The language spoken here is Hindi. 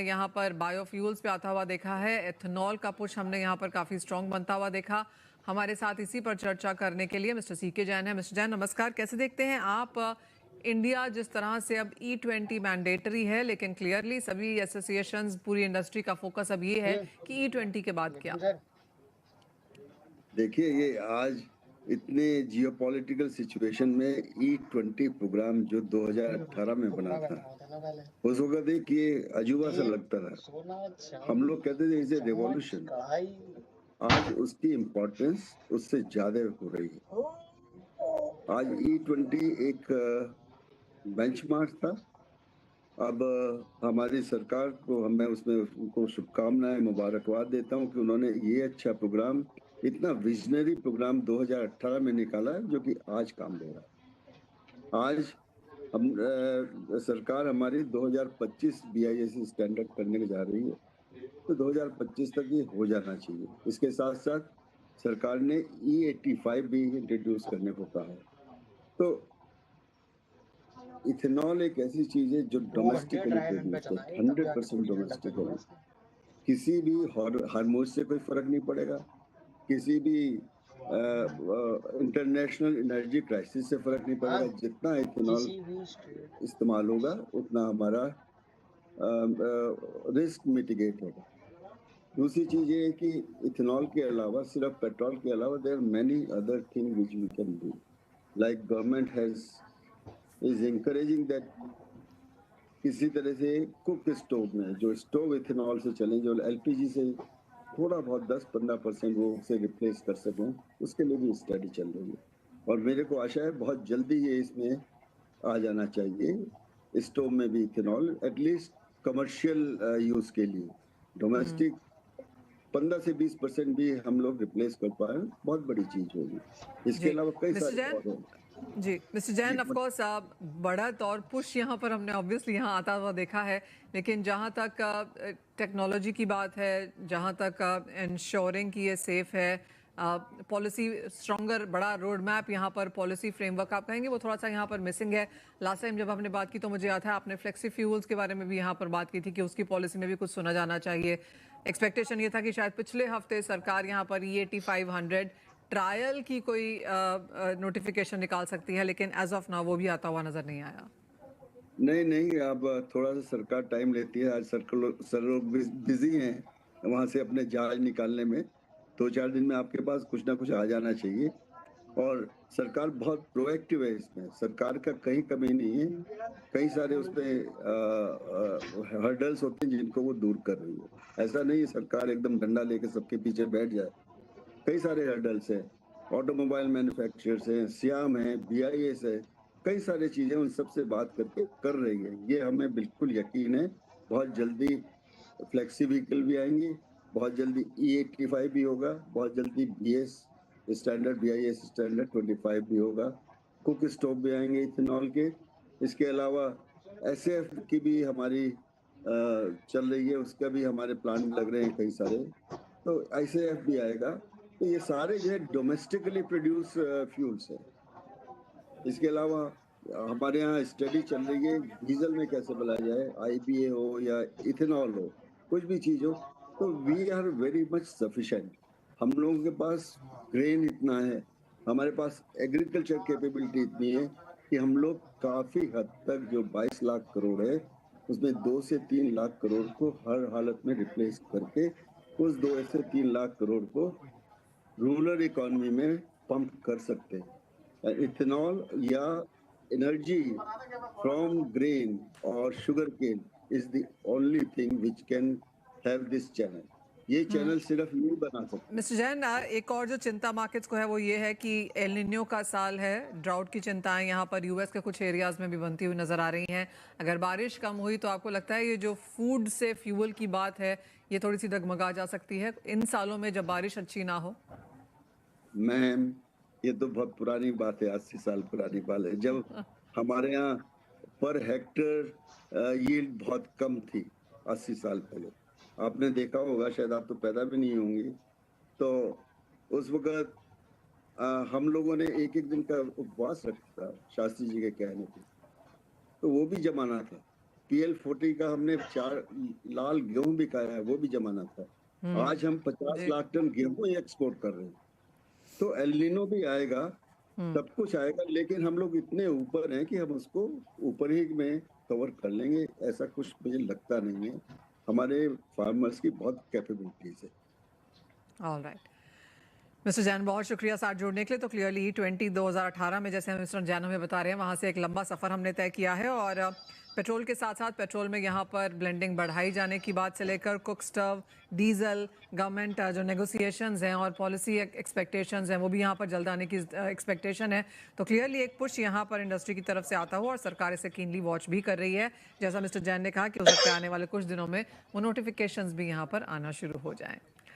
यहाँ पर बायोफ्यूल्स पे आता हुआ देखा है, एथेनॉल का पुश हमने यहाँ पर काफी स्ट्रॉन्ग बनता हुआ देखा। हमारे साथ इसी पर चर्चा करने के लिए मिस्टर सीके जैन है। मिस्टर जैन नमस्कार, कैसे देखते हैं आप इंडिया जिस तरह से अब E20 मैंडेटरी है, लेकिन क्लियरली सभी एसोसिएशंस, पूरी इंडस्ट्री का फोकस अब ये है कि E20 के बाद क्या? देखिए, ये आज इतने जियोपॉलिटिकल सिचुएशन में E20 प्रोग्राम जो 2018 में बना था, उस वक्त एक ये अजूबा सा लगता था। हम लोग कहते थे इसे रेवोल्यूशन। आज उसकी इम्पोर्टेंस उससे ज्यादा हो रही है। आज E20 एक बेंचमार्क था। अब हमारी सरकार को मैं उसमें उनको शुभकामनाएं, मुबारकबाद देता हूं कि उन्होंने ये अच्छा प्रोग्राम, इतना विजनरी प्रोग्राम 2018 में निकाला है, जो कि आज काम दे रहा है। आज हम सरकार हमारी 2025 BIS स्टैंडर्ड करने जा रही है, तो 2025 तक ये हो जाना चाहिए। इसके साथ साथ सरकार ने E85 भी इंट्रोड्यूस करने को कहा है। तो इथेनॉल एक ऐसी चीज है जो डोमेस्टिकली प्रोड्यूस्ड है, 100% डोमेस्टिकली। किसी भी हार्मोज से कोई फर्क नहीं पड़ेगा, किसी भी इंटरनेशनल एनर्जी क्राइसिस से फर्क नहीं पड़ेगा। जितना इथेनॉल इस्तेमाल होगा उतना हमारा रिस्क मिटिगेट होगा। दूसरी चीज ये है कि इथेनॉल के अलावा, सिर्फ पेट्रोल के अलावा, there many other thing which we can do, like government is encouraging that किसी तरह से कुक स्टोव में, जो स्टोव इथेनॉल से चले, जो LPG से थोड़ा बहुत 10-15% वो उसे रिप्लेस कर सकें, उसके लिए भी स्टडी चल रही है। और मेरे को आशा है बहुत जल्दी ये इसमें आ जाना चाहिए, स्टोव में भी इथेनॉल, एटलीस्ट कमर्शियल यूज के लिए। डोमेस्टिक 15 से 20% भी हम लोग रिप्लेस कर पाए, बहुत बड़ी चीज होगी। इसके अलावा कई सारे जी मिस्टर जैन, ऑफ कोर्स बढ़त और पुश यहाँ पर हमने ऑब्वियसली यहाँ आता हुआ देखा है, लेकिन जहाँ तक टेक्नोलॉजी की बात है, जहाँ तक इंश्योरिंग की ये सेफ है, पॉलिसी स्ट्रॉन्गर, बड़ा रोड मैप यहाँ पर, पॉलिसी फ्रेमवर्क आप कहेंगे वो थोड़ा सा यहाँ पर मिसिंग है। लास्ट टाइम जब हमने बात की तो मुझे याद है आपने फ्लेक्सी फ्यूल्स के बारे में भी यहाँ पर बात की थी कि उसकी पॉलिसी में भी कुछ सुना जाना चाहिए। एक्सपेक्टेशन ये था कि शायद पिछले हफ्ते सरकार यहाँ पर E8500 ट्रायल की कोई नोटिफिकेशन निकाल सकती है, लेकिन एज ऑफ नाउ वो भी आता हुआ नजर नहीं आया। नहीं, अब थोड़ा सा सरकार टाइम लेती है। आज सर लोग बिजी हैं वहां से अपने जहाज निकालने में। 2-4 दिन में आपके पास कुछ ना कुछ आ जाना चाहिए। और सरकार बहुत प्रोएक्टिव है इसमें, सरकार का कहीं कमी नहीं है। कई सारे उसमें हर्डल्स होते हैं जिनको वो दूर कर रही है। ऐसा नहीं है सरकार एकदम डंडा लेके सबके पीछे बैठ जाए। कई सारे हर्डल्स हैं, ऑटोमोबाइल मैन्युफैक्चरर्स हैं, सियाम है, BIS है, कई सारी चीजें उन सब से बात करके कर रही है। ये हमें बिल्कुल यकीन है, बहुत जल्दी फ्लेक्सी व्हीकल भी आएंगी, बहुत जल्दी E85 भी होगा, बहुत जल्दी BIS स्टैंडर्ड 25 भी होगा, कुक स्टोव भी आएंगे इथेनॉल के। इसके अलावा SF की भी हमारी चल रही है, उसका भी हमारे प्लान लग रहे हैं कई सारे, तो ICF भी आएगा। तो ये सारे जो है डोमेस्टिकली प्रोड्यूस फ्यूल्स है। इसके अलावा हमारे यहाँ स्टडी चल रही है डीजल में कैसे बनाया जाए, IPA हो या इथेनॉल हो, कुछ भी चीज हो, तो we are very much sufficient. हम लोगों के पास ग्रेन इतना है, हमारे पास एग्रीकल्चर कैपेबिलिटी इतनी है कि हम लोग काफी हद तक जो 22 लाख करोड़ है, उसमें 2 से 3 लाख करोड़ को हर हालत में रिप्लेस करके उस 2 से 3 लाख करोड़ को रूरल इकोनॉमी में पंप कर सकते हैं। इथेनॉल या एनर्जी फ्रॉम ग्रेन और sugar cane is the only thing which can have this channel. ये चैनल सिर्फ ये बना सकते हैं। मिस्टर जैन, एक और जो चिंता मार्केट्स को है वो ये है कि एल निन्यो का साल है, ड्राउट की चिंताएं यहाँ पर US के कुछ एरियाज में भी बनती हुई नजर आ रही हैं। अगर बारिश कम हुई तो आपको लगता है ये जो फूड से फ्यूल की बात है ये थोड़ी सी डगमगा जा सकती है इन सालों में जब बारिश अच्छी ना हो? मैम, ये तो बहुत पुरानी बात है, 80 साल पुरानी बात है, जब हमारे यहाँ पर हेक्टर यील्ड बहुत कम थी 80 साल पहले। आपने देखा होगा, शायद आप तो पैदा भी नहीं होंगी, तो उस वक्त हम लोगों ने एक एक दिन का उपवास रखा था शास्त्री जी के कहने पे। तो वो भी जमाना था। PL40 का हमने 4 लाल गेहूं भी खाया है, वो भी जमाना था। आज हम 50 जी। लाख टन गेहूं ही एक्सपोर्ट कर रहे हैं। तो एल नीनो भी आएगा, सब कुछ आएगा, लेकिन हम लोग इतने ऊपर हैं कि हम उसको ऊपर ही में कवर कर लेंगे, ऐसा कुछ मुझे लगता नहीं है। हमारे फार्मर्स की बहुत कैपेबिलिटीज है। ऑल राइट मिस्टर जैन, बहुत शुक्रिया साथ जुड़ने के लिए। तो क्लियरली E20 2018 में, जैसे मिस्टर जैन हमें बता रहे हैं, वहाँ से एक लंबा सफ़र हमने तय किया है और पेट्रोल के साथ साथ पेट्रोल में यहाँ पर ब्लेंडिंग बढ़ाई जाने की बात से लेकर कुक स्टव, डीजल, गवर्नमेंट जो नेगोशिएशंस हैं और पॉलिसी एक्सपेक्टेशंस हैं वो भी यहाँ पर जल्द आने की एक्सपेक्टेशन है। तो क्लियरली एक पुश यहाँ पर इंडस्ट्री की तरफ से आता हुआ और सरकार इसे कीनली वॉच भी कर रही है। जैसा मिस्टर जैन ने कहा कि हो सकता है आने वाले कुछ दिनों में वो नोटिफिकेशंस भी यहाँ पर आना शुरू हो जाएं।